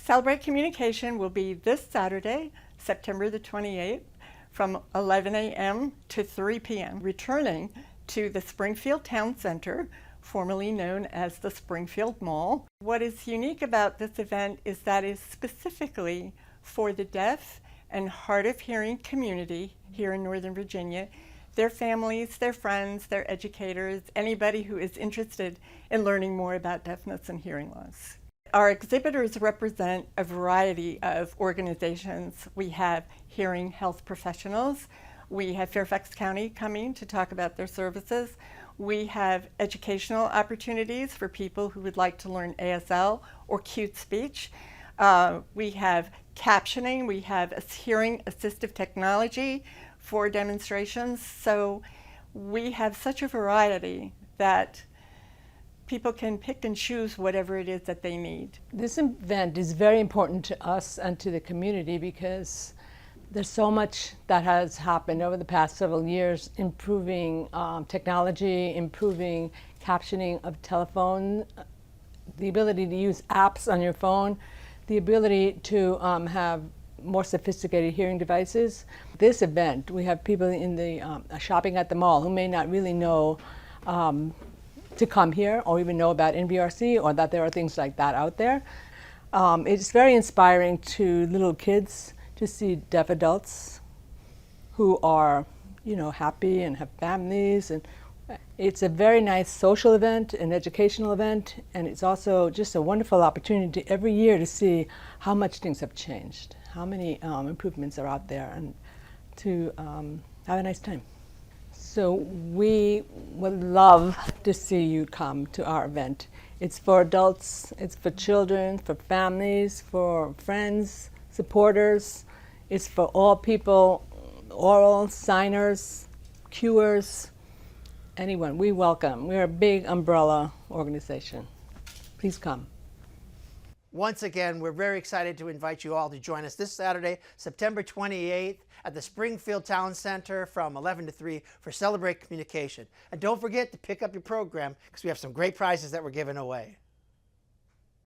Celebrate Communication will be this Saturday, September the 28th, from 11 a.m. to 3 p.m., returning to the Springfield Town Center, formerly known as the Springfield Mall. What is unique about this event is that it's specifically for the deaf and hard of hearing community here in Northern Virginia, their families, their friends, their educators, anybody who is interested in learning more about deafness and hearing loss. Our exhibitors represent a variety of organizations. We have hearing health professionals. We have Fairfax County coming to talk about their services. We have educational opportunities for people who would like to learn ASL or cute speech. We have captioning. We have hearing assistive technology for demonstrations. So we have such a variety that people can pick and choose whatever it is that they need. This event is very important to us and to the community because there's so much that has happened over the past several years, improving technology, improving captioning of telephone, the ability to use apps on your phone, the ability to have more sophisticated hearing devices. This event, we have people in the shopping at the mall who may not really know to come here or even know about NVRC or that there are things like that out there. It's very inspiring to little kids to see deaf adults who are, happy and have families, and it's a very nice social event, an educational event, and it's also just a wonderful opportunity every year to see how much things have changed, how many improvements are out there, and to have a nice time. So we would love to see you come to our event. It's for adults, it's for children, for families, for friends, supporters. It's for all people, oral, signers, cuers, anyone. We welcome. We're a big umbrella organization. Please come. Once again, we're very excited to invite you all to join us this Saturday, September 28th at the Springfield Town Center from 11 to 3 for Celebrate Communication. And don't forget to pick up your program because we have some great prizes that we're giving away.